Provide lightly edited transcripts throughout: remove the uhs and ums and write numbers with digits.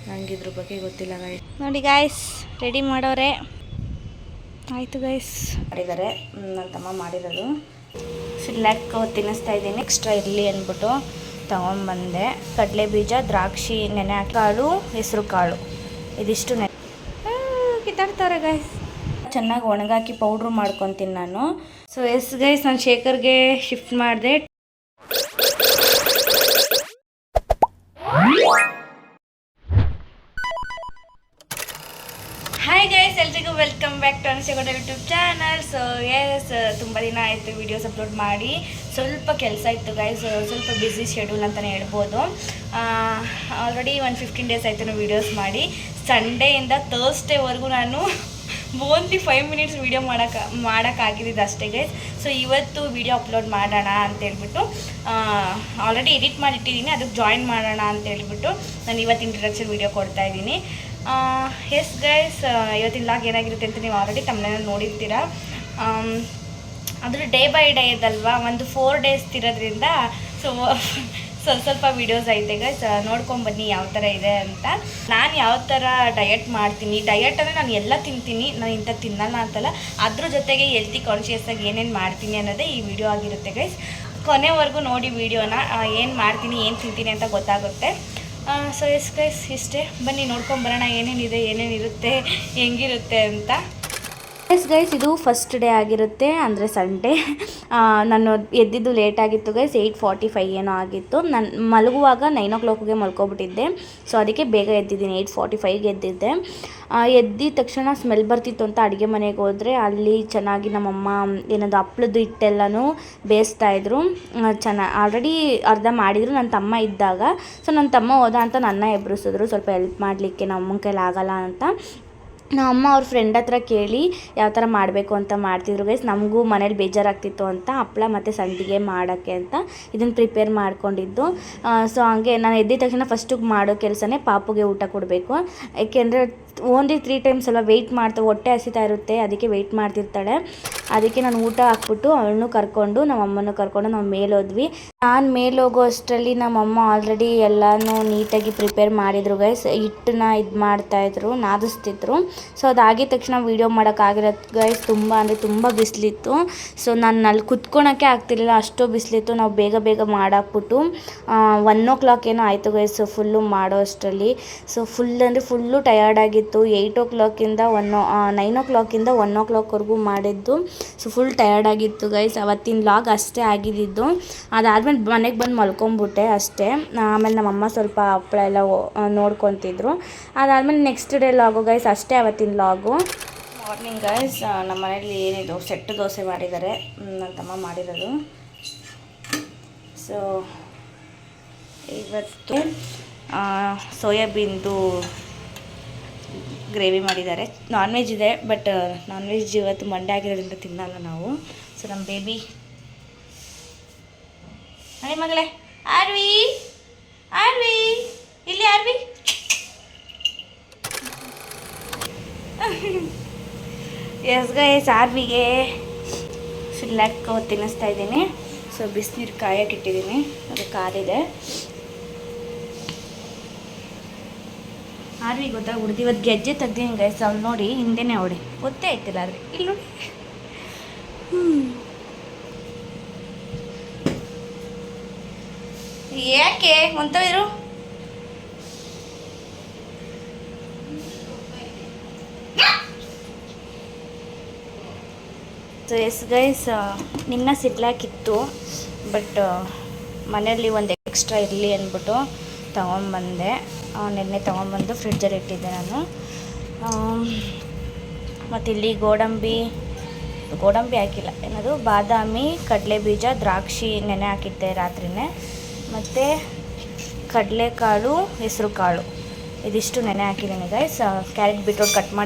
ನನಗೆ ಇದ್ರ ಬಗ್ಗೆ ಗೊತ್ತಿಲ್ಲ ಗಾಯ್ಸ್. ನೋಡಿ ಗಾಯ್ಸ್ ರೆಡಿ ಮಾಡೋರೆ ಆಯಿತು ಗಾಯ್ಸ್. ಮಾಡಿದ್ದಾರೆ ನನ್ನ ತಮ್ಮ ಮಾಡಿರೋದು. ಸಿರ್ಲಾಕ್ ತಿನ್ನಿಸ್ತಾ ಇದ್ದೀನಿ, ಎಕ್ಸ್ಟ್ರಾ ಇರಲಿ ಅಂದ್ಬಿಟ್ಟು ತೊಗೊಂಬಂದೆ. ಕಡಲೆ ಬೀಜ, ದ್ರಾಕ್ಷಿ, ನೆನೆ ಕಾಳು, ಹೆಸರು ಕಾಳು ಇದಿಷ್ಟು ಕಿತ್ತಾಡ್ತಾರೆ ಗಾಯ್ಸ್. ಚೆನ್ನಾಗಿ ಒಣಗಾಕಿ ಪೌಡ್ರು ಮಾಡ್ಕೊತೀನಿ ನಾನು. ಸೊ ಎಸ್ ಗೈಸ್, ನಾನು ಶೇಖರ್ಗೆ ಶಿಫ್ಟ್ ಮಾಡಿದೆ. ಹಾಯ್ ಗೈಸ್, ಎಲ್ರಿಗೂ welcome back to Anusha Gowda YouTube channel. So yes, ತುಂಬ ದಿನ ಆಯಿತು ವೀಡಿಯೋಸ್ ಅಪ್ಲೋಡ್ ಮಾಡಿ. ಸ್ವಲ್ಪ ಕೆಲಸ ಇತ್ತು ಗೈಸ್, ಸ್ವಲ್ಪ ಬ್ಯುಸಿ ಶೆಡ್ಯೂಲ್ ಅಂತಲೇ ಹೇಳ್ಬೋದು. ಆಲ್ರೆಡಿ 15 ಡೇಸ್ ಆಯಿತು ನಾವು ವೀಡಿಯೋಸ್ ಮಾಡಿ. ಸಂಡೇಯಿಂದ ಥರ್ಸ್ಡೇವರೆಗೂ ನಾನು ಓನ್ಲಿ 5 ಮಿನಿಟ್ಸ್ ವೀಡಿಯೋ ಮಾಡೋಕ್ಕಾಗಿದ್ದು ಅಷ್ಟೇ ಗೈಸ್. ಸೊ ಇವತ್ತು ವೀಡಿಯೋ ಅಪ್ಲೋಡ್ ಮಾಡೋಣ ಅಂತೇಳ್ಬಿಟ್ಟು ಆಲ್ರೆಡಿ ಎಡಿಟ್ ಮಾಡಿಟ್ಟಿದ್ದೀನಿ, ಅದಕ್ಕೆ ಜಾಯಿನ್ ಮಾಡೋಣ ಅಂತೇಳ್ಬಿಟ್ಟು ನಾನು ಇವತ್ತು ಇಂಟ್ರಡಕ್ಷನ್ ವೀಡಿಯೋ ಕೊಡ್ತಾಯಿದ್ದೀನಿ. ಎಸ್ ಗೈಸ್, ಇವತ್ತಿನ ಲಾಗ್ ಏನಾಗಿರುತ್ತೆ ಅಂತ ನೀವು ಆಲ್ರೆಡಿ ತಮ್ಮನೇಲಿ ನೋಡಿರ್ತೀರ. ಅದ್ರ ಡೇ ಬೈ ಡೇ ಇದಲ್ವಾ, ಒಂದು 4 ಡೇಸ್ ಇರೋದ್ರಿಂದ ಸ್ವಲ್ಪ ವೀಡಿಯೋಸ್ ಐತೆ ಗೈಸ್, ನೋಡ್ಕೊಂಬನ್ನಿ ಯಾವ ಥರ ಇದೆ ಅಂತ. ನಾನು ಯಾವ ಥರ ಡಯಟ್ ಮಾಡ್ತೀನಿ, ಡಯಟ್ ಅಂದರೆ ನಾನು ಎಲ್ಲ ತಿಂತೀನಿ, ನಾನು ಇಂಥ ತಿನ್ನಲ್ಲ ಅಂತಲ್ಲ, ಅದ್ರ ಜೊತೆಗೆ ಹೆಲ್ತಿ ಕಾನ್ಷಿಯಸ್ಸಾಗಿ ಏನೇನು ಮಾಡ್ತೀನಿ ಅನ್ನೋದೇ ಈ ವಿಡಿಯೋ ಆಗಿರುತ್ತೆ ಗೈಸ್. ಕೊನೆವರೆಗೂ ನೋಡಿ ವಿಡಿಯೋನ, ಏನು ಮಾಡ್ತೀನಿ ಏನು ತಿಂತೀನಿ ಅಂತ ಗೊತ್ತಾಗುತ್ತೆ. ಸೊ ಎಸ್ ಗೈಸ್, ಇಷ್ಟೇ, ಬನ್ನಿ ನೋಡ್ಕೊಂಬರೋಣ ಏನೇನಿದೆ, ಏನೇನಿರುತ್ತೆ, ಹೆಂಗಿರುತ್ತೆ ಅಂತ. ಎಸ್ ಗೈಸ್, ಇದು ಫಸ್ಟ್ ಡೇ ಆಗಿರುತ್ತೆ, ಅಂದರೆ ಸಂಡೇ. ನಾನು ಎದ್ದಿದ್ದು ಲೇಟ್ ಆಗಿತ್ತು ಗೈಸ್, 8:45 ಏನೋ ಆಗಿತ್ತು. ನಾನು ಮಲಗುವಾಗ 9 o'clockಗೆ ಮಲ್ಕೊಬಿಟ್ಟಿದ್ದೆ. ಸೊ ಅದಕ್ಕೆ ಬೇಗ ಎದ್ದಿದ್ದೀನಿ, 8:45ಗೆ ಎದ್ದಿದ್ದೆ. ಎದ್ದಿದ ತಕ್ಷಣ ಸ್ಮೆಲ್ ಬರ್ತಿತ್ತು ಅಂತ ಅಡುಗೆ ಮನೆಗೆ ಹೋದರೆ, ಅಲ್ಲಿ ಚೆನ್ನಾಗಿ ನಮ್ಮಮ್ಮ ಏನದು ಹಪ್ಳದ್ದು ಹಿಟ್ಟೆಲ್ಲನೂ ಬೇಯಿಸ್ತಾಯಿದ್ರು. ಆಲ್ರೆಡಿ ಅರ್ಧ ಮಾಡಿದರು ನನ್ನ ತಮ್ಮ ಇದ್ದಾಗ. ಸೊ ನನ್ನ ತಮ್ಮ ಹೋದ ಅಂತ ನನ್ನ ಎಬ್ಬಿಸಿದ್ರು, ಸ್ವಲ್ಪ ಹೆಲ್ಪ್ ಮಾಡಲಿಕ್ಕೆ, ನಮ್ಮನ ಕೈಲಿ ಆಗಲ್ಲ ಅಂತ. ನಮ್ಮಮ್ಮ ಅವ್ರ ಫ್ರೆಂಡ್ ಹತ್ರ ಕೇಳಿ ಯಾವ ಥರ ಮಾಡಬೇಕು ಅಂತ ಮಾಡ್ತಿದ್ರು ಗೈಸ್. ನಮಗೂ ಮನೇಲಿ ಬೇಜಾರಾಗ್ತಿತ್ತು ಅಂತ ಹಪ್ಪಳ ಮತ್ತು ಸಂಡಿಗೆ ಮಾಡೋಕ್ಕೆ ಅಂತ ಇದನ್ನು ಪ್ರಿಪೇರ್ ಮಾಡ್ಕೊಂಡಿದ್ದು. ಸೊ ಹಂಗೆ ನಾನು ಎದ್ದಿದ ತಕ್ಷಣ ಫಸ್ಟಿಗೆ ಮಾಡೋ ಕೆಲಸನೇ ಪಾಪುಗೆ ಊಟ ಕೊಡಬೇಕು. ಏಕೆಂದರೆ ಓನ್ಲಿ 3 ಟೈಮ್ಸ್ ಅಲ್ಲ, ವೆಯ್ಟ್ ಮಾಡ್ತಾ ಹೊಟ್ಟೆ ಹಸಿತಾ ಇರುತ್ತೆ, ಅದಕ್ಕೆ ವೆಯ್ಟ್ ಮಾಡ್ತಿರ್ತಾಳೆ. ಅದಕ್ಕೆ ನಾನು ಊಟ ಹಾಕ್ಬಿಟ್ಟು ಅವಳನ್ನು ಕರ್ಕೊಂಡು ನಮ್ಮಮ್ಮನೂ ಕರ್ಕೊಂಡು ನಾವು ಮೇಲೋದ್ವಿ. ನಾನು ಮೇಲೋಗೋ ಅಷ್ಟರಲ್ಲಿ ನಮ್ಮಮ್ಮ ಆಲ್ರೆಡಿ ಎಲ್ಲನೂ ನೀಟಾಗಿ ಪ್ರಿಪೇರ್ ಮಾಡಿದರು ಗೈಸ್. ಹಿಟ್ಟನ್ನ ಇದು ಮಾಡ್ತಾಯಿದ್ರು, ನಾದಿಸ್ತಿದ್ರು. ಸೊ ಅದಾಗಿದ ತಕ್ಷಣ ವೀಡಿಯೋ ಮಾಡೋಕ್ಕಾಗಿರೋದು ಗೈಸ್. ತುಂಬ ಅಂದರೆ ತುಂಬ ಬಿಸಿಲಿತ್ತು. ಸೊ ನಾನು ಅಲ್ಲಿ ಕುತ್ಕೊಳಕ್ಕೆ ಆಗ್ತಿರಲಿಲ್ಲ, ಅಷ್ಟು ಬಿಸಿಲಿತ್ತು. ನಾವು ಬೇಗ ಮಾಡಾಕ್ಬಿಟ್ಟು 1 o'clock ಏನೋ ಆಯಿತು ಗೈಸ್ ಫುಲ್ಲು ಮಾಡೋ ಅಷ್ಟರಲ್ಲಿ. ಸೊ ಫುಲ್ಲು ಟಯರ್ಡ್ ಆಗಿತ್ತು. 8 o'clockಯಿಂದ 9 o'clockಯಿಂದ 1 o'clockವರೆಗೂ ಮಾಡಿದ್ದು. ಸೊ ಫುಲ್ ಟಯರ್ಡ್ ಆಗಿತ್ತು ಗೈಸ್. ಅವತ್ತಿನ ಲಾಗ್ ಅಷ್ಟೇ ಆಗಿದ್ದು. ಅದಾದಮೇಲೆ ಮನೆಗೆ ಬಂದು ಮಲ್ಕೊಂಬಿಟ್ಟೆ ಅಷ್ಟೇ. ಆಮೇಲೆ ನಮ್ಮಮ್ಮ ಸ್ವಲ್ಪ ಹಪ್ಪಳ ಎಲ್ಲ ನೋಡ್ಕೊತಿದ್ರು. ಅದಾದಮೇಲೆ ನೆಕ್ಸ್ಟ್ ಡೇ ಲಾಗು ಗೈಸ್, ಅಷ್ಟೇ ಅವತ್ತಿನ ಲಾಗು. ಮಾರ್ನಿಂಗ್ ಗೈಸ್, ನಮ್ಮ ಮನೇಲಿ ಏನಿದು ಸೆಟ್ಟು ದೋಸೆ ಮಾಡಿದ್ದಾರೆ, ನನ್ನ ತಮ್ಮ ಮಾಡಿರೋದು. ಸೊ ಇವತ್ತು ಸೋಯಾಬೀನ್ದು ಗ್ರೇವಿ ಮಾಡಿದ್ದಾರೆ. ನಾನ್ ವೆಜ್ ಇದೆ, ಬಟ್ ನಾನ್ ವೆಜ್ ಇವತ್ತು ಮಂಡೇ ಆಗಿರೋದ್ರಿಂದ ತಿನ್ನಲ್ಲ ನಾವು. ಸೊ ನಮ್ಮ ಬೇಬಿ, ಅದೇ ಮಗಳೇ ಆರ್ವಿ ಇಲ್ಲಿ ಆರ್ವಿ ಎಸ್ ಗೈಸ್, ಆರ್ವಿಗೆ ಸಿರ್ಲಾಕ್ ತಿನ್ನಿಸ್ತಾ ಇದ್ದೀನಿ. ಸೊ ಬಿಸಿನೀರು ಕಾಯಕ್ಕೆ ಇಟ್ಟಿದ್ದೀನಿ, ಅದು ಕಾದಿದೆ. ಆರ್ವಿ ಗೊತ್ತಾಗ್ಬಿಡ್ತು, ಇವತ್ತು ಗೆಜ್ಜೆ ತೆಗ್ದೀನಿ ಗೈಸ್. ಅವ್ಳು ನೋಡಿ ಹಿಂದೆನೇ ಅವಳಿ ಗೊತ್ತೇ ಆಯ್ತಿಲ್ಲ, ಆದರೆ ಇಲ್ಲಿ ನೋಡಿ. ಯಾಕೆ ಒಂಥರು ಎಸ್ ಗೈಸ್, ನಿನ್ನ ಸಿರ್ಲಾಕಿತ್ತು, ಬಟ್ ಮನೆಯಲ್ಲಿ ಒಂದು ಎಕ್ಸ್ಟ್ರಾ ಇರಲಿ ಅಂದ್ಬಿಟ್ಟು ತೊಗೊಂಬಂದೆ. ನೆನ್ನೆ ತೊಗೊಂಬಂದು ಫ್ರಿಡ್ಜಲ್ಲಿ ಇಟ್ಟಿದ್ದೆ ನಾನು. ಮತ್ತು ಇಲ್ಲಿ ಗೋಡಂಬಿ ಹಾಕಿಲ್ಲ, ಏನದು ಬಾದಾಮಿ, ಕಡಲೆ ಬೀಜ, ದ್ರಾಕ್ಷಿ ನೆನೆ ಹಾಕಿದ್ದೆ ರಾತ್ರಿನೇ. ಮತ್ತು ಕಡಲೆಕಾಳು, ಹೆಸರು ಕಾಳು ಇದಿಷ್ಟು ನೆನೆ ಹಾಕಿದ್ದೀನಿ ಗೈಸ್. ಕ್ಯಾರೆಟ್ ಬೀಟ್ರೋಟ್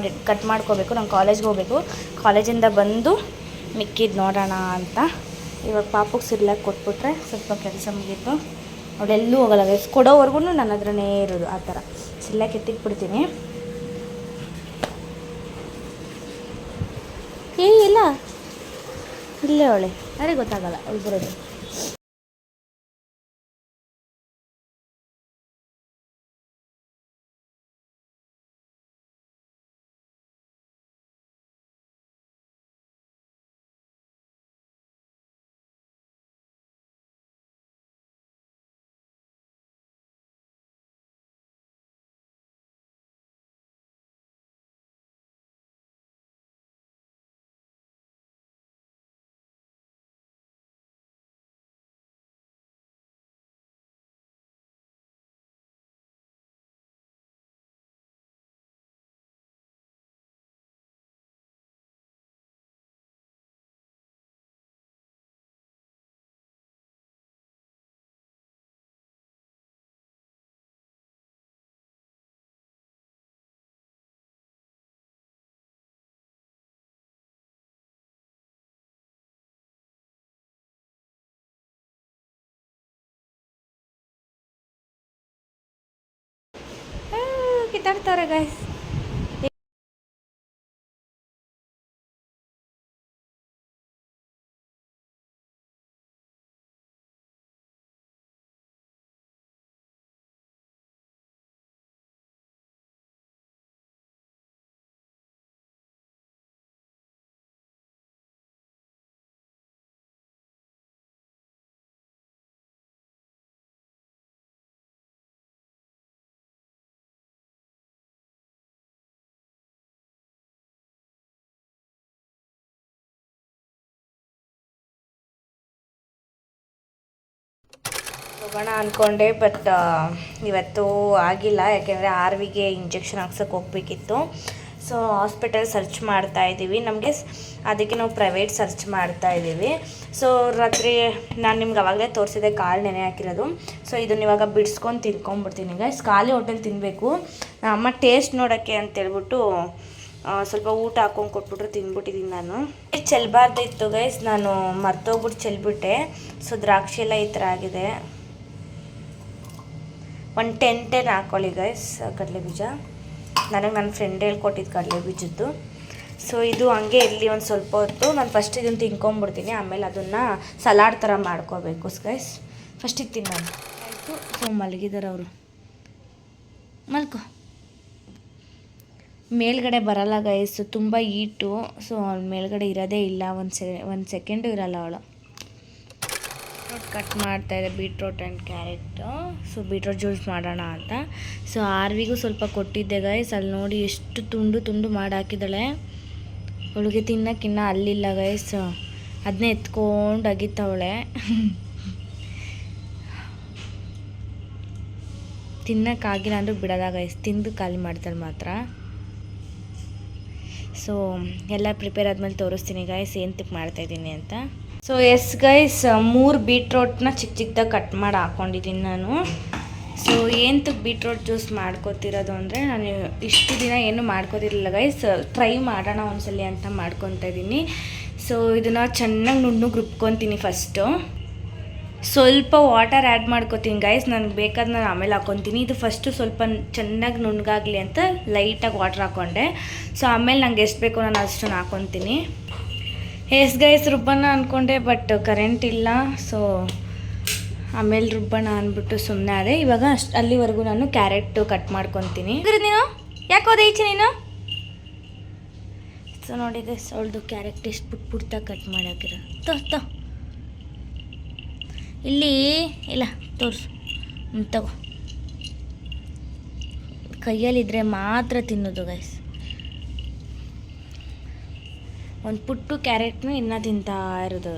ಕಟ್ ಮಾಡ್ಕೋಬೇಕು, ನಾನು ಕಾಲೇಜ್ಗೆ ಹೋಗಬೇಕು. ಕಾಲೇಜಿಂದ ಬಂದು ಮಿಕ್ಕಿದ್ದು ನೋಡೋಣ ಅಂತ. ಇವಾಗ ಪಾಪುಗೆ ಸಿರ್ಲಾಕ್ ಕೊಟ್ಬಿಟ್ರೆ ಸ್ವಲ್ಪ ಕೆಲಸ ಮುಗೀತು. ಅವಳೆಲ್ಲೂ ಹೋಗಲ್ಲ ಗೈಸ್, ಕೊಡೋವರೆಗೂ ನನ್ನ ಹತ್ರನೇ ಇರೋದು. ಆ ಥರ ಸಿರ್ಲಾಕ್ ಎತ್ತಿಟ್ಬಿಡ್ತೀನಿ. ಇಲ್ಲ ಇಲ್ಲೇ ಅವಳೆ, ಯಾರಿಗೆ ಗೊತ್ತಾಗಲ್ಲ ಅವ್ಳು ಬರೋದು. ಕಿತ್ತಾಡ್ತಾರೆ ಗೈಸ್. ಹೋಗೋಣ ಅಂದ್ಕೊಂಡೆ, ಬಟ್ ಇವತ್ತು ಆಗಿಲ್ಲ. ಯಾಕೆಂದರೆ ಆರ್ವಿಗೆ ಇಂಜೆಕ್ಷನ್ ಹಾಕ್ಸೋಕೆ ಹೋಗ್ಬೇಕಿತ್ತು. ಸೊ ಹಾಸ್ಪಿಟಲ್ ಸರ್ಚ್ ಮಾಡ್ತಾ ಇದ್ದೀವಿ. ನಮಗೆ ಅದಕ್ಕೆ ನಾವು ಪ್ರೈವೇಟ್ ಸರ್ಚ್ ಮಾಡ್ತಾ ಇದ್ದೀವಿ. ಸೊ ರಾತ್ರಿ ನಾನು ನಿಮ್ಗೆ ಅವಾಗಲೇ ತೋರಿಸಿದೆ ಕಾಳು ನೆನೆ ಹಾಕಿರೋದು. ಸೊ ಇದನ್ನ ಇವಾಗ ಬಿಡಿಸ್ಕೊಂಡು ತಿನ್ಕೊಂಡ್ಬಿಡ್ತೀನಿ ಗೈಸ್. ಖಾಲಿ ಹೋಟೆಲ್ ತಿನ್ನಬೇಕು. ಅಮ್ಮ ಟೇಸ್ಟ್ ನೋಡೋಕ್ಕೆ ಅಂತೇಳ್ಬಿಟ್ಟು ಸ್ವಲ್ಪ ಊಟ ಹಾಕೊಂಡು ಕೊಟ್ಬಿಟ್ರೆ ತಿಂದ್ಬಿಟ್ಟಿದ್ದೀನಿ ನಾನು. ಚೆಲ್ಲಬಾರ್ದಿತ್ತು ಗೈಸ್, ನಾನು ಮರ್ತೋಗ್ಬಿಟ್ಟು ಚೆಲ್ಬಿಟ್ಟೆ. ಸೊ ದ್ರಾಕ್ಷಿ ಎಲ್ಲ ಈ ಥರ ಆಗಿದೆ. ಒಂದು 10 ಹಾಕ್ಕೊಳ್ಳಿ ಗೈಸ್ ಕಡಲೆ ಬೀಜ. ನನಗೆ ನನ್ನ ಫ್ರೆಂಡ್ ಹೇಳ್ಕೊಟ್ಟಿದ್ದು ಕಡಲೆ ಬೀಜದ್ದು. ಸೊ ಇದು ಹಂಗೆ ಇರಲಿ ಒಂದು ಸ್ವಲ್ಪ ಹೊತ್ತು. ನಾನು ಫಸ್ಟ್ ಇದನ್ನು ತಿನ್ಕೊಂಬಿಡ್ತೀನಿ, ಆಮೇಲೆ ಅದನ್ನು ಸಲಾಡ್ ಥರ ಮಾಡ್ಕೋಬೇಕು ಗೈಸ್. ಫಸ್ಟಿಗೆ ತಿನ್ನೋದು ಆಯಿತು. ಸೊ ಮಲಗಿದ್ದಾರೆ ಅವರು. ಮಲ್ಕೋ. ಮೇಲ್ಗಡೆ ಬರಲ್ಲ ಗೈಸ್, ತುಂಬ ಹೀಟು. ಸೊ ಮೇಲ್ಗಡೆ ಇರೋದೇ ಇಲ್ಲ, ಒಂದು ಸೆಕೆಂಡು ಇರಲ್ಲ ಅವಳು. ಕಟ್ ಮಾಡ್ತಾಯಿದ್ದೆ beetroot and carrot. So beetroot juice ಮಾಡೋಣ ಅಂತ. ಸೊ ಆರ್ವಿಗೂ ಸ್ವಲ್ಪ ಕೊಟ್ಟಿದ್ದೆ ಗೈಸ್. ಅಲ್ಲಿ ನೋಡಿ ಎಷ್ಟು ತುಂಡು ತುಂಡು ಮಾಡಿ ಹಾಕಿದ್ದಾಳೆ. ಅವಳಿಗೆ ತಿನ್ನೋಕ್ಕಿನ್ನ ಅಲ್ಲಿಲ್ಲ ಗೈಸ್, ಅದನ್ನೇ ಎತ್ಕೊಂಡು ಅಗಿತಾವಳೆ. ತಿನ್ನೋಕ್ಕಾಗಿಲ್ಲ ಅಂದರೂ ಬಿಡೋದ ಗೈಸ್, ತಿಂದು ಖಾಲಿ ಮಾಡ್ತಾಳೆ ಮಾತ್ರ. ಸೊ ಎಲ್ಲ ಪ್ರಿಪೇರ್ ಆದಮೇಲೆ ತೋರಿಸ್ತೀನಿ ಗೈಸ್ ಏನಕ್ಕೆ ಮಾಡ್ತಾಯಿದ್ದೀನಿ ಅಂತ. ಸೊ ಎಸ್ ಗೈಸ್, 3 ಬೀಟ್ರೋಟ್ನ ಚಿಕ್ಕ ಚಿಕ್ಕದಾಗಿ ಕಟ್ ಮಾಡಿ ಹಾಕ್ಕೊಂಡಿದ್ದೀನಿ ನಾನು. ಸೊ ಏನಕ್ಕೆ ಬೀಟ್ರೋಟ್ ಜ್ಯೂಸ್ ಮಾಡ್ಕೊತಿರೋದು ಅಂದರೆ, ನಾನು ಇಷ್ಟು ದಿನ ಏನೂ ಮಾಡ್ಕೊತಿರಲಿಲ್ಲ ಗೈಸ್. ಟ್ರೈ ಮಾಡೋಣ ಒಂದ್ಸಲಿ ಅಂತ ಮಾಡ್ಕೊತಾ ಇದ್ದೀನಿ. ಸೊ ಇದನ್ನು ಚೆನ್ನಾಗಿ ನುಣ್ಣಗೆ ರುಬ್ಕೊತೀನಿ ಫಸ್ಟು. ಸ್ವಲ್ಪ ವಾಟರ್ ಆ್ಯಡ್ ಮಾಡ್ಕೊತೀನಿ ಗೈಸ್. ನನಗೆ ಬೇಕಾದ್ರೆ ನಾನು ಆಮೇಲೆ ಹಾಕ್ಕೊತೀನಿ. ಇದು ಫಸ್ಟು ಸ್ವಲ್ಪ ಚೆನ್ನಾಗಿ ನುಣ್ಣಗಾಗಲಿ ಅಂತ ಲೈಟಾಗಿ ವಾಟ್ರ್ ಹಾಕ್ಕೊಂಡೆ. ಸೊ ಆಮೇಲೆ ನಂಗೆ ಎಷ್ಟು ಬೇಕೋ ನಾನು ಅಷ್ಟನ್ನು ಹಾಕ್ಕೊತೀನಿ. ಎಸ್ ಗೈಸ್, ರುಬ್ಬಣ ಅಂದ್ಕೊಂಡೆ, ಬಟ್ ಕರೆಂಟ್ ಇಲ್ಲ. ಸೊ ಆಮೇಲೆ ರುಬ್ಬಣ ಅಂದ್ಬಿಟ್ಟು ಸುಮ್ಮನೆ ಅದೇ. ಇವಾಗ ಅಲ್ಲಿವರೆಗೂ ನಾನು ಕ್ಯಾರೆಟು ಕಟ್ ಮಾಡ್ಕೊತೀನಿ. ನೀನು ಯಾಕೆ ಹೋದೆ ಈಚೆ ನೀನು? ಸೊ ನೋಡಿ ಗೈಸ್, ಅವಳದು ಕ್ಯಾರೆಟ್ ಎಷ್ಟು ಪುಟ್ಟಾಗಿ ಕಟ್ ಮಾಡಾಕಿರೋ. ತೋ ಇಲ್ಲಿ ಇಲ್ಲ ತೋರಿಸು, ತಗೋ. ಕೈಯಲ್ಲಿದ್ದರೆ ಮಾತ್ರ ತಿನ್ನೋದು ಗೈಸ್. ಒಂದು ಪುಟ್ಟು ಕ್ಯಾರೆಟ್ನು ಇನ್ನೂ ತಿಂತಾ ಇರೋದು.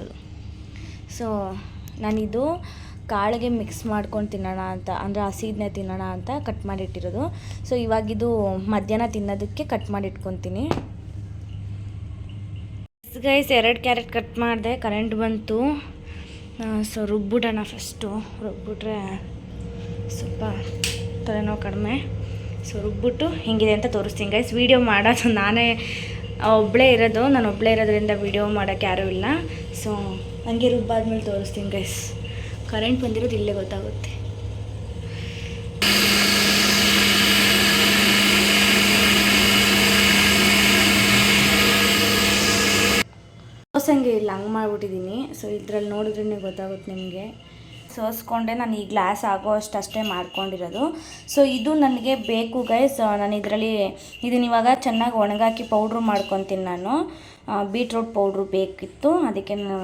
ಸೊ ನಾನಿದು ಕಾಳಿಗೆ ಮಿಕ್ಸ್ ಮಾಡ್ಕೊಂಡು ತಿನ್ನೋಣ ಅಂತ, ಅಂದರೆ ಹಸಿದನ್ನೇ ತಿನ್ನೋಣ ಅಂತ ಕಟ್ ಮಾಡಿಟ್ಟಿರೋದು. ಸೊ ಇವಾಗಿದು ಮಧ್ಯಾಹ್ನ ತಿನ್ನೋದಕ್ಕೆ ಕಟ್ ಮಾಡಿ ಇಟ್ಕೊತೀನಿ ಗೈಸ್. 2 ಕ್ಯಾರೆಟ್ ಕಟ್ ಮಾಡಿದೆ, ಕರೆಂಟ್ ಬಂತು. ಸೊ ರುಬ್ಬಿಡೋಣ ಫಸ್ಟು. ರುಬ್ಬಿಟ್ರೆ ಸ್ವಲ್ಪ ತಲೆನೋವು ಕಡಿಮೆ. ಸೊ ರುಬ್ಬಿಟ್ಟು ಹಿಂಗಿದೆ ಅಂತ ತೋರಿಸ್ತೀನಿ ಗೈಸ್. ವೀಡಿಯೋ ಮಾಡೋದು ನಾನೇ ಒಬ್ಬಳೇ ಇರೋದು, ನಾನು ಒಬ್ಬಳೇ ಇರೋದ್ರಿಂದ ವೀಡಿಯೋ ಮಾಡೋಕ್ಕೆ ಯಾರೂ ಇಲ್ಲ. ಸೊ ಹಂಗೆ ರುಬ್ಬಾದ್ಮೇಲೆ ತೋರಿಸ್ತೀನಿ ಗೈಸ್. ಕರೆಂಟ್ ಬಂದಿರೋದು ಇಲ್ಲೇ ಗೊತ್ತಾಗುತ್ತೆ. ಸೋಸಂಗೆ ಇಲ್ಲ, ಹಂಗೆ ಮಾಡಿಬಿಟ್ಟಿದ್ದೀನಿ. ಸೊ ಇದ್ರಲ್ಲಿ ನೋಡಿದ್ರೇ ಗೊತ್ತಾಗುತ್ತೆ ನಿಮಗೆ. ಸೋಸ್ಕೊಂಡೆ ನಾನು ಈ ಗ್ಲಾಸ್ ಆಗೋ ಅಷ್ಟೇ ಮಾಡ್ಕೊಂಡಿರೋದು. ಸೊ ಇದು ನನಗೆ ಬೇಕು ಗೈಸ್. ನಾನು ಇದನ್ನ ಇವಾಗ ಚೆನ್ನಾಗಿ ಒಣಗಾಕಿ ಪೌಡ್ರು ಮಾಡ್ಕೊತೀನಿ ನಾನು. ಬೀಟ್ರೂಟ್ ಪೌಡ್ರು ಬೇಕಿತ್ತು, ಅದಕ್ಕೆ ನಾನು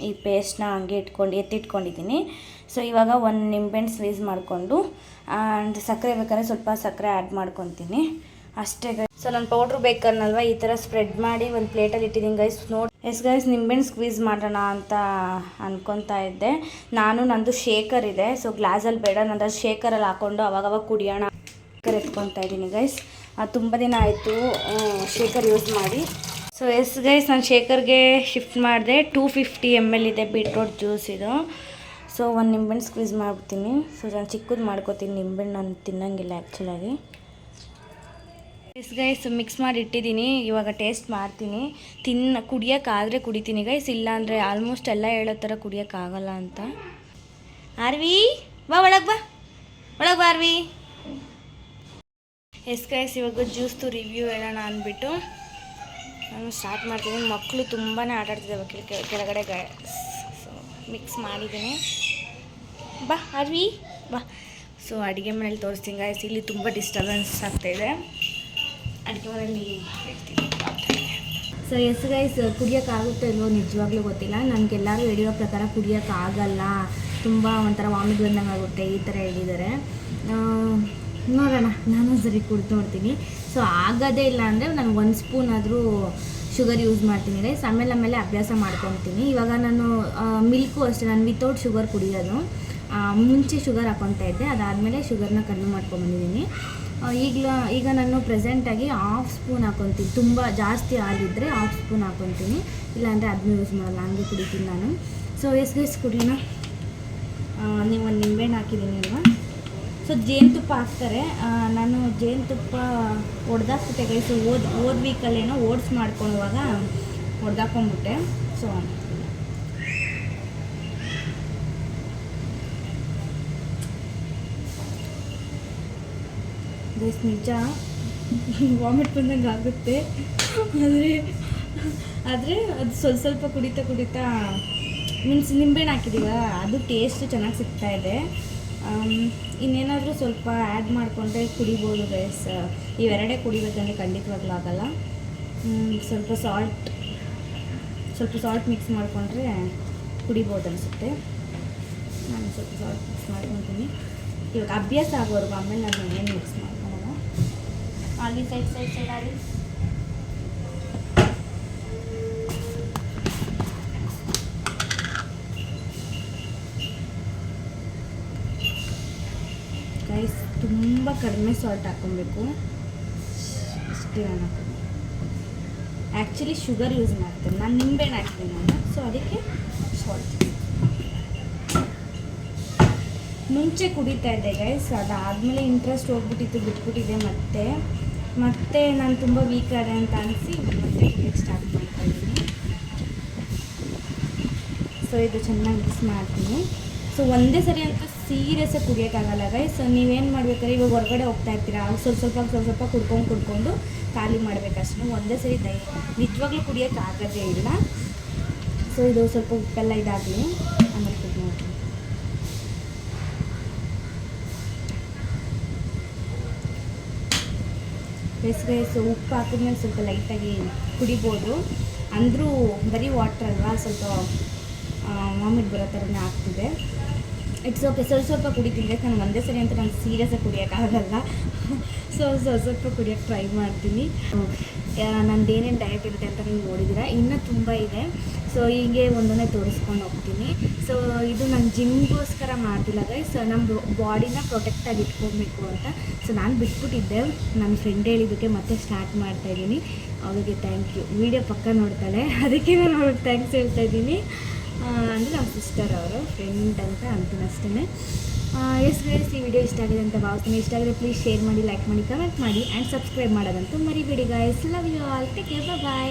ಈ ಪೇಸ್ಟ್ನ ಹಂಗೆ ಎತ್ತಿಟ್ಕೊಂಡಿದ್ದೀನಿ. ಸೊ ಇವಾಗ ಒಂದು ನಿಂಬೆಹಣ್ಣು ಸ್ಕ್ವೀಸ್ ಮಾಡಿಕೊಂಡು ಆ್ಯಂಡ್ ಸಕ್ಕರೆ ಬೇಕಾದ್ರೆ ಸ್ವಲ್ಪ ಸಕ್ಕರೆ ಆ್ಯಡ್ ಮಾಡ್ಕೊತೀನಿ ಅಷ್ಟೇ ಗೈಸ್. ಸೊ ನಾನು ಪೌಡ್ರು ಬೇಕನ್ನಲ್ವ ಈ ಥರ ಸ್ಪ್ರೆಡ್ ಮಾಡಿ ಒಂದು ಪ್ಲೇಟಲ್ಲಿ ಇಟ್ಟಿದ್ದೀನಿ ಗೈಸ್. ನೋಡಿ ಎಸ್ ಗೈಸ್, ನಿಂಬೆಹಣ್ಣು ಸ್ಕ್ವೀಸ್ ಮಾಡೋಣ ಅಂತ ಅನ್ಕೊತಾ ಇದ್ದೆ ನಾನು. ನಂದು ಶೇಕರ್ ಇದೆ. ಸೊ ಗ್ಲಾಸಲ್ಲಿ ಬೇಡ, ನಂದು ಶೇಕರಲ್ಲಿ ಹಾಕ್ಕೊಂಡು ಅವಾಗವಾಗ ಕುಡಿಯೋಣ ಎತ್ಕೊತಾ ಇದ್ದೀನಿ ಗೈಸ್. ತುಂಬ ದಿನ ಆಯಿತು ಶೇಕರ್ ಯೂಸ್ ಮಾಡಿ. ಸೊ ಎಸ್ ಗೈಸ್, ನಾನು ಶೇಕರ್ಗೆ ಶಿಫ್ಟ್ ಮಾಡಿದೆ. 250 ml ಇದೆ ಬೀಟ್ರೋಟ್ ಜ್ಯೂಸ್ ಇದು. ಸೊ ಒಂದು ನಿಂಬೆಹಣ್ಣು ಸ್ಕ್ವೀಸ್ ಮಾಡ್ಬಿಡ್ತೀನಿ. ಸೊ ನಾನು ಚಿಕ್ಕದು ಮಾಡ್ಕೊತೀನಿ, ನಿಂಬೆಹಣ್ಣು ನಾನು ತಿನ್ನೋಂಗಿಲ್ಲ ಆ್ಯಕ್ಚುಲಾಗಿ. ಎಸ್ ಗೈಸ್, ಮಿಕ್ಸ್ ಮಾಡಿ ಇಟ್ಟಿದ್ದೀನಿ. ಇವಾಗ ಟೇಸ್ಟ್ ಮಾಡ್ತೀನಿ. ಕುಡಿಯೋಕ್ಕಾದರೆ ಕುಡಿತೀನಿ ಗೈಸ್, ಇಲ್ಲ ಅಂದರೆ ಆಲ್ಮೋಸ್ಟ್ ಎಲ್ಲ ಹೇಳೋ ಥರ ಕುಡಿಯೋಕ್ಕಾಗಲ್ಲ ಅಂತ. ಆರ್ವಿ ಬಾ ಒಳಗೆ, ಬಾ ಒಳಗೆ ಬಾ ಆರ್ವಿ. ಎಸ್ ಗೈಸ್, ಇವಾಗ ಜ್ಯೂಸ್ದು ರಿವ್ಯೂ ಹೇಳೋಣ ಅಂದ್ಬಿಟ್ಟು ನಾನು ಸ್ಟಾರ್ಟ್ ಮಾಡ್ತೀನಿ. ಮಕ್ಕಳು ತುಂಬಾ ಆಟಾಡ್ತಿದ್ದಾವೆ ಕೆಳಗಡೆ. ಸೊ ಮಿಕ್ಸ್ ಮಾಡಿದ್ದೀನಿ. ಬಾ ಅರ್ವಿ ಬಾ. ಸೊ ಅಡುಗೆ ಮನೇಲಿ ತೋರಿಸ್ತೀನಿ ಗೈಸ್. ಇಲ್ಲಿ ತುಂಬ ಡಿಸ್ಟರ್ಬೆನ್ಸ್ ಆಗ್ತಾಯಿದೆ ಅಡುಗೆ ಮನೇಲಿ ಹೇಳ್ತೀನಿ. ಸೊ ಎಸ್ ಗೈಸ್, ಕುಡಿಯೋಕ್ಕಾಗುತ್ತೋ ಇಲ್ವೋ ನಿಜವಾಗ್ಲೂ ಗೊತ್ತಿಲ್ಲ. ನನಗೆಲ್ಲರೂ ಹೇಳಿರೋ ಪ್ರಕಾರ ಕುಡಿಯೋಕ್ಕಾಗಲ್ಲ, ತುಂಬ ಒಂಥರ ವಾಮಿಟ್ ಬಂದಂಗೆ ಆಗುತ್ತೆ, ಈ ಥರ ಹೇಳಿದ್ದಾರೆ. ನೋಡೋಣ, ನಾನು ಸರಿ ಕುಡಿದು ನೋಡ್ತೀನಿ. ಸೊ ಆಗೋದೇ ಇಲ್ಲ ಅಂದರೆ ನಾನು 1 ಸ್ಪೂನ್ ಆದರೂ ಶುಗರ್ ಯೂಸ್ ಮಾಡ್ತೀನಿ ಗೈಸ್. ಆಮೇಲೆ ಅಭ್ಯಾಸ ಮಾಡ್ಕೊತೀನಿ. ಇವಾಗ ನಾನು ಮಿಲ್ಕು ಅಷ್ಟೇ, ನಾನು ವಿತೌಟ್ ಶುಗರ್ ಕುಡಿಯೋದು. ಮುಂಚೆ ಶುಗರ್ ಹಾಕ್ಕೊತಾ ಇದ್ದೆ, ಅದಾದಮೇಲೆ ಶುಗರ್ನ ಕಡಿಮೆ ಮಾಡ್ಕೊಂಬಂದಿದ್ದೀನಿ. ಈಗ ನಾನು ಪ್ರೆಸೆಂಟಾಗಿ 1/2 ಸ್ಪೂನ್ ಹಾಕ್ಕೊತೀನಿ. ತುಂಬ ಜಾಸ್ತಿ ಆಗಿದ್ದರೆ 1/2 ಸ್ಪೂನ್ ಹಾಕ್ಕೊತೀನಿ, ಇಲ್ಲಾಂದರೆ ಅದನ್ನೂ ಯೂಸ್ ಮಾಡಲ್ಲ, ಹಂಗೆ ಕುಡಿತೀನಿ ನಾನು. ಸೊ ಎಸ್ ಗೈಸ್, ಕುಡಿಯೋಣ. ನೀವು ಒಂದು ನಿಂಬೆಹಣ್ಣು ಹಾಕಿದ್ದೀನಿ ಅಲ್ವಾ. ಸೊ ಜೇನುತುಪ್ಪ ಹಾಕ್ತಾರೆ. ನಾನು ಜೇನುತುಪ್ಪ ಹೊಡೆದಾಕ್ಬಿಟ್ಟೆ ಗೈಸ್. ಹೋದ ವೀಕಲ್ಲೇನೋ ಓಟ್ಸ್ ಮಾಡ್ಕೊಳ್ಳುವಾಗ ಹೊಡೆದಾಕೊಂಡ್ಬಿಟ್ಟೆ. ಸೊ ಗೈಸ್, ನಿಜ ವಾಮಿಟ್ ಬಂದಂಗೆ ಆಗುತ್ತೆ. ಆದರೆ ಅದು ಸ್ವಲ್ಪ ಕುಡಿತಾ ಮೀನ್ಸ್ ನಿಂಬೆಹಣ್ಣು ಹಾಕಿದ್ದೀವ, ಅದು ಟೇಸ್ಟ್ ಚೆನ್ನಾಗಿ ಸಿಗ್ತಾಯಿದೆ. ಇನ್ನೇನಾದರೂ ಸ್ವಲ್ಪ ಆ್ಯಡ್ ಮಾಡಿಕೊಂಡ್ರೆ ಕುಡಿಬೋದು ಗೈಸ್. ಇವೆರಡೇ ಕುಡಿಬೇಕಂದ್ರೆ ಖಂಡಿತವಾಗ್ಲೂ ಆಗಲ್ಲ. ಸ್ವಲ್ಪ ಸಾಲ್ಟ್ ಮಿಕ್ಸ್ ಮಾಡಿಕೊಂಡ್ರೆ ಕುಡಿಬೋದು ಅನಿಸುತ್ತೆ. ನಾನು ಸ್ವಲ್ಪ ಸಾಲ್ಟ್ ಮಿಕ್ಸ್ ಮಾಡ್ಕೊತೀನಿ. ಇವಾಗ ಅಭ್ಯಾಸ ಆಗೋವರೆಗೂ, ಆಮೇಲೆ ನಾನು ಏನು ಮಿಕ್ಸ್ ಮಾಡ್ಕೊಳಲ್ಲ. ಅಲ್ಲಿ ಸೈಡ್ ಅಲ್ಲಿ ಗೈಸ್, ತುಂಬ ಕಡಿಮೆ ಸಾಲ್ಟ್ ಹಾಕ್ಕೊಬೇಕು. ಇಷ್ಟೇ ನಾನು ಹಾಕೋದು. ಆ್ಯಕ್ಚುಲಿ ಶುಗರ್ ಯೂಸ್ ಮಾಡ್ತೇನೆ ನಾನು, ನಿಂಬೆಹಣ್ಣು ಹಾಕ್ತೀನಿ ನಾನು. ಸೊ ಅದಕ್ಕೆ ಸಾಲ್ಟ್. ಮುಂಚೆ ಕುಡಿತಾ ಇದ್ದೆ ಗೈಸ್, ಅದಾದಮೇಲೆ ಇಂಟ್ರೆಸ್ಟ್ ಹೋಗ್ಬಿಟ್ಟಿತ್ತು, ಬಿಟ್ಬಿಟ್ಟಿದೆ. ಮತ್ತೆ ನಾನು ತುಂಬ ವೀಕ್ ಆದೆ ಅಂತ ಅನಿಸಿ ಮತ್ತೆ ಕುಡಿಯೋಕ್ಕೆ ಸ್ಟಾರ್ಟ್ ಮಾಡ್ತಾ ಇದ್ದೀನಿ. ಸೊ ಇದು ಚೆನ್ನಾಗಿ ಮಿಕ್ಸ್ ಮಾಡ್ತೀನಿ. ಸೊ ಒಂದೇ ಸರಿ ಅಂತ ಸೀರಿಯಸ್ಸಾಗಿ ಕುಡಿಯೋಕ್ಕಾಗಲ್ಲ ಗೈಸ್. ನೀವೇನು ಮಾಡ್ಬೇಕಾದ್ರೆ, ಇವಾಗ ಹೊರಗಡೆ ಹೋಗ್ತಾ ಇರ್ತೀರಾ, ಸ್ವಲ್ಪ ಕುಡ್ಕೊಂಡು ಖಾಲಿ ಮಾಡಬೇಕಷ್ಟೇ. ಒಂದೇ ಸರಿ ನಿಜವಾಗ್ಲೂ ಕುಡಿಯೋಕ್ಕಾಗೋದೇ ಇಲ್ಲ. ಸೊ ಇದು ಸ್ವಲ್ಪ ಉಪ್ಪೆಲ್ಲ ಇದಾಗಲಿ, ಆಮೇಲೆ ಕುಡಿ ನೋಡ್ತೀನಿ. ಗೈಸ್, ಉಪ್ಪು ಹಾಕಿದ್ಮೇಲೆ ಸ್ವಲ್ಪ ಲೈಟಾಗಿ ಕುಡಿಬೋದು. ಅಂದರೂ ಬರೀ ವಾಟ್ರ್ ಅಲ್ವಾ, ಸ್ವಲ್ಪ ವಾಮಿಟ್ ಬರೋ ಥರನೇ ಆಗ್ತಿದೆ. It's okay. ಸ್ವಲ್ಪ ಕುಡಿತೀನಿ. ನಾನು ಒಂದೇ ಸರಿ ಅಂತ ನಾನು ಸೀರಿಯಸ್ಸಾಗಿ ಕುಡಿಯೋಕ್ಕಾಗಲ್ಲ. ಸೊ ಸ್ವಲ್ಪ ಕುಡಿಯೋಕ್ಕೆ ಟ್ರೈ ಮಾಡ್ತೀನಿ. ನಂದು ಏನೇನು ಡಯಟ್ ಇರುತ್ತೆ ಅಂತ ನೀವು ನೋಡಿದ್ದೀರಾ. ಇನ್ನೂ ತುಂಬ ಇದೆ. ಸೊ ಹೀಗೆ ಒಂದೊಂದೇ ತೋರಿಸ್ಕೊಂಡು ಹೋಗ್ತೀನಿ. ಸೊ ಇದು ನಾನು ಜಿಮ್ಗೋಸ್ಕರ ಮಾಡ್ತಿಲ್ಲ ಗೈಸ್, ನಮ್ಮ ಬಾಡಿನ ಪ್ರೊಟೆಕ್ಟಾಗಿ ಇಟ್ಕೊಬೇಕು ಅಂತ. ಸೊ ನಾನು ಬಿಟ್ಬಿಟ್ಟಿದ್ದೆ, ನನ್ನ ಫ್ರೆಂಡ್ ಹೇಳಿದ್ದಕ್ಕೆ ಮತ್ತೆ ಸ್ಟಾರ್ಟ್ ಮಾಡ್ತಾಯಿದ್ದೀನಿ. ಅವಳಿಗೆ ಥ್ಯಾಂಕ್ ಯು. ವೀಡಿಯೋ ಪಕ್ಕ ನೋಡ್ತಾಳೆ, ಅದಕ್ಕೆ ನಾನು ಅವ್ಳಿಗೆ ಥ್ಯಾಂಕ್ಸ್ ಹೇಳ್ತಾ ಇದ್ದೀನಿ. ಅಂದರೆ ನಮ್ಮ ಸಿಸ್ಟರ್, ಅವರು ಫ್ರೆಂಡ್ ಅಂತ ಅಂತೀನಿ ಅಷ್ಟೇ. ಎಸ್ ಗೈಸ್, ಈ ವಿಡಿಯೋ ಇಷ್ಟ ಆಗಿದೆ ಅಂತ ಭಾವಿಸ್ತೀನಿ. ಇಷ್ಟ ಆಗಿದ್ರೆ ಪ್ಲೀಸ್ ಶೇರ್ ಮಾಡಿ, ಲೈಕ್ ಮಾಡಿ, ಕಮೆಂಟ್ ಮಾಡಿ ಆ್ಯಂಡ್ ಸಬ್ಸ್ಕ್ರೈಬ್ ಮಾಡೋದಂತೂ ಮರಿಬೇಡಿ guys. Love you all. Take care, bye.